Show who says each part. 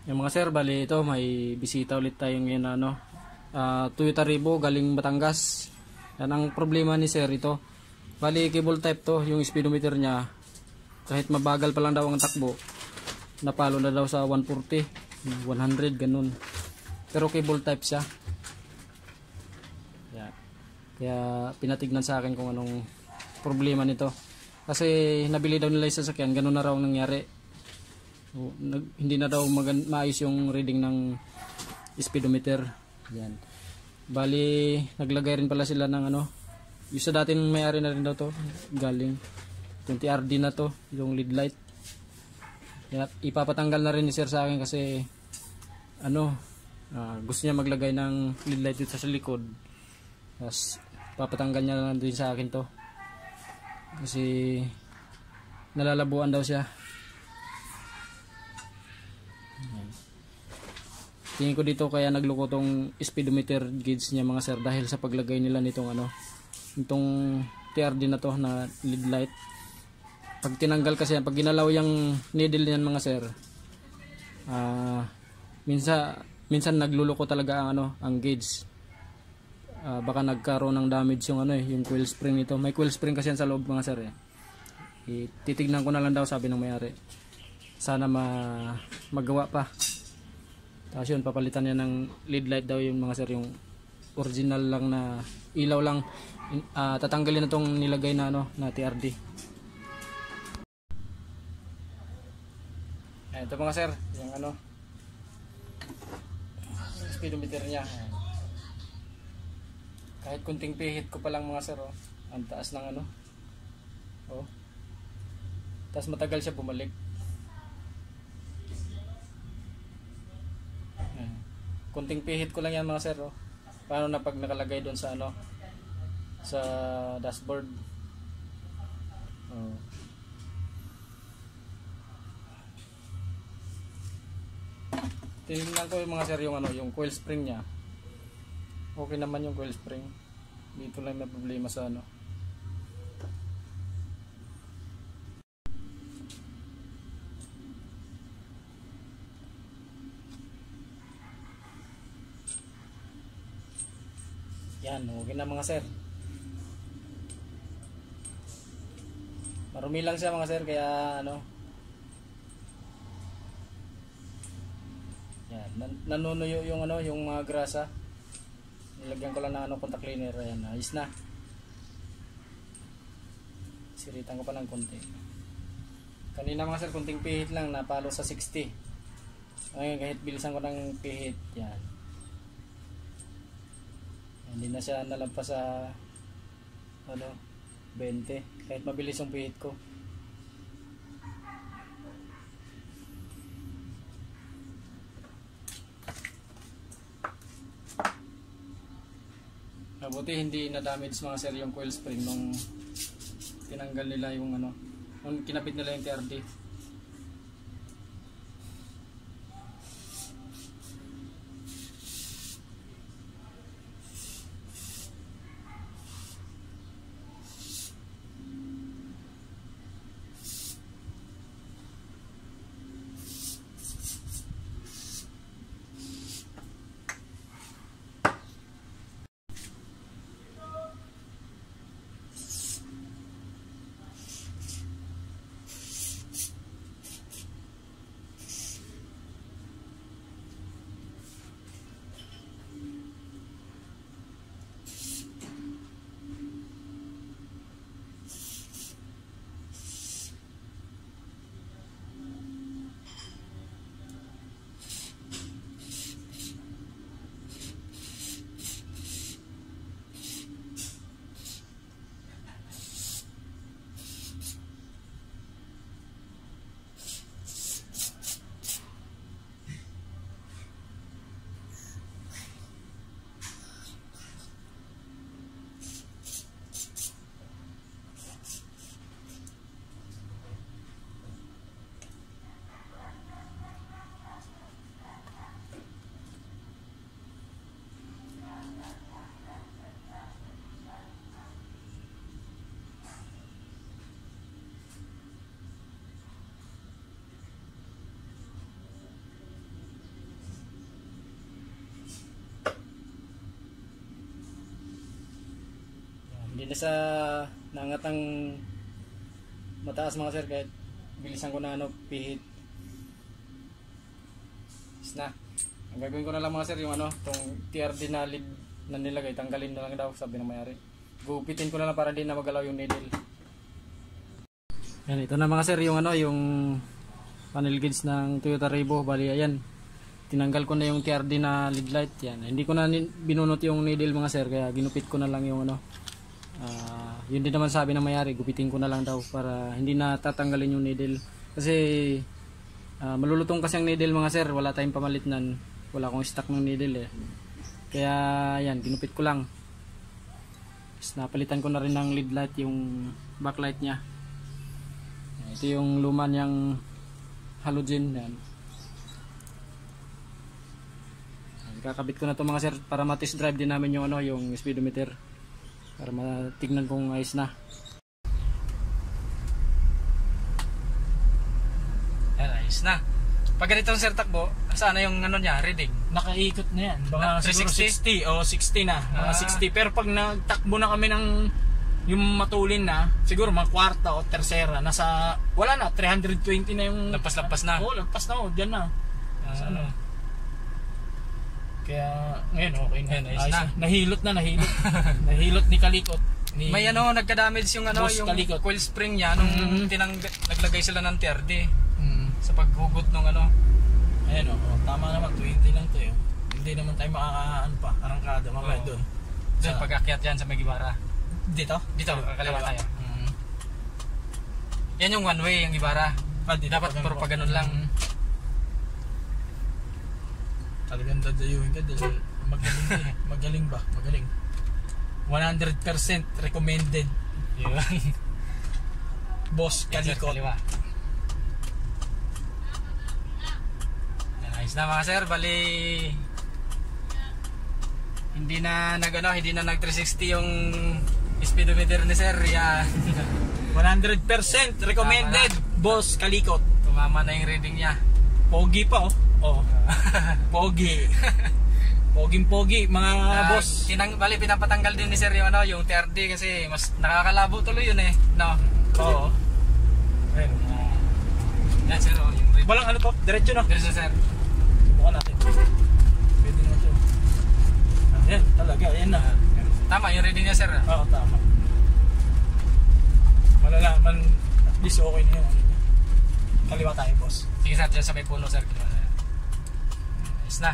Speaker 1: Yung mga sir, bali ito, may bisita ulit tayo ngayon na Toyota Revo galing Batangas. Yan ang problema ni sir ito. Bali cable type to, yung speedometer niya kahit mabagal pa lang daw ang takbo, napalo na daw sa 140, 100 ganun. Pero cable type siya. Yan. Kaya pinatignan sa akin kung anong problema nito. Kasi nabili daw nila yung sasakyan, ganun na raw nangyari. Hindi na daw maayos yung reading ng speedometer. Yan. Bali naglagay rin pala sila ng yung sa dating may-ari na rin daw to, galing 20RD na to, yung lead light. Yan, ipapatanggal na rin ni sir sa akin kasi gusto niya maglagay ng lead light dito sa likod. Tapos papatanggal niya na din sa akin to kasi nalalabuan daw siya. Tingin ko dito kaya nagloko tong speedometer gauge niya mga sir, dahil sa paglagay nila nitong itong TRD na to na lead light. Pag tinanggal kasi yan, pag ginalaw yung needle niyan mga sir, minsan nagluloko talaga ang gauge. Baka nagkaroon ng damage yung coil spring nito. May coil spring kasi yan sa loob mga sir eh. Titignan ko na lang daw, sabi ng may-ari. Sana magawa pa. Tapos yun, papalitan niya ng lead light daw yung mga sir, yung original lang na ilaw lang. Tatanggalin na tong nilagay na na TRD. Ito mga sir, yung speedometer niya. Kahit kunting pihit ko pa lang mga sir, ang taas ng tapos matagal siya bumalik. Kunting pihit ko lang yan mga sir. Paano na pag nakalagay doon sa sa dashboard. Tingnan ko yung mga sir yung coil spring niya. Okay naman yung coil spring. Dito lang may problema sa Yan, okay na mga sir. Marumi lang siya mga sir, kaya yan, nanunuyo yung yung mga grasa. Nilagyan ko lang ng contact cleaner. Ayan, ayos na. Siritan ko pa ng konti. Kanina mga sir, kunting pihit lang, napalo sa 60. Ngayon kahit bilisan ko ng pihit, yan. Hindi na siya nalampas sa 20 kahit mabilis yung pihit ko. Mabuti hindi na damage mga sir yung coil spring nung tinanggal nila yung nung kinabit nila yung TRD. Hindi na sa naangat ng mataas mga sir, kahit bilisan ko na pihit. Is na. Ang gagawin ko na lang mga sir, yung tong TRD na lead na nilagay, tanggalin na lang daw, sabi ng mayari. Gupitin ko na lang para di na magalaw yung needle. Yan, ito na mga sir, yung yung panel gauge ng Toyota Revo. Bali ayan, tinanggal ko na yung TRD na lead light. Yan, hindi ko na binunot yung needle mga sir, kaya ginupit ko na lang yung yun din naman sabi ng mayari, gupitin ko na lang daw para hindi na tatanggalin yung needle. Kasi malulutong kasi ang needle mga sir, wala tayong pamalitnan, wala akong stock ng needle kaya yan, ginupit ko lang. Tapos napalitan ko na rin ng lead light, yung backlight nya. Ito yung luma niyang halogen. Yan. Kakabit ko na to mga sir para ma-test drive din namin yung yung speedometer, para matignan kung ayos na. Yan, ayos na. Pag ganitong sir takbo, sana yung niya, reading?
Speaker 2: Nakaikot na yan. Baka siguro
Speaker 1: 360?
Speaker 2: 60 o 60 na. Mga 60. Pero pag nagtakbo na kami ng yung matulin na, siguro mga kwarta o tersera, nasa, wala na, 320 na yung...
Speaker 1: Lampas-lampas na?
Speaker 2: Oo, lampas na. Diyan na. Kaya, ngayon okay na.
Speaker 1: Ayos na.
Speaker 2: Nahilot na. Nahilot ni Kalikot.
Speaker 1: May nagka-damage yung yung
Speaker 2: Kalikot.
Speaker 1: coil spring niya nung naglagay sila ng TRD. Sa paghugot ng
Speaker 2: Ayan tama naman, 20 lang to yun. Hindi naman tayo arangkada mamaya doon.
Speaker 1: Doon pag-akyat yan sa Megibara.
Speaker 2: Dito?
Speaker 1: Dito, kaliwa tayo. Yan yung one way, yung Ibara. Dapat puro pa ganun lang.
Speaker 2: Talagang dadayuhin ka dahil magaling ba? Magaling. 100% recommended.
Speaker 1: Yun.
Speaker 2: Boss Kalikot.
Speaker 1: Kaliwa. Ayos na mga sir, bali hindi na nag 360 yung speedometer ni sir.
Speaker 2: 100% recommended. Boss Kalikot.
Speaker 1: Tumama na yung reading niya.
Speaker 2: Pogi pa Pogi. Poging-pogi mga boss.
Speaker 1: Bali pinapatanggal din ni sir yung yung TRD kasi mas nakakalabo tuloy yun no.
Speaker 2: Oo. Ayun.
Speaker 1: Yan sir, yung reading.
Speaker 2: Walang to, diretso na.
Speaker 1: Diretso sir.
Speaker 2: Subukan natin. Pwede naman ito. Ayan, talaga, ayan na.
Speaker 1: Tama yung reading niya sir.
Speaker 2: Oo, tama. Malalaman, at least okay na yun. Kaliwa tayo boss.
Speaker 1: Sige sir, dyan sa may puno sir. Ayos na.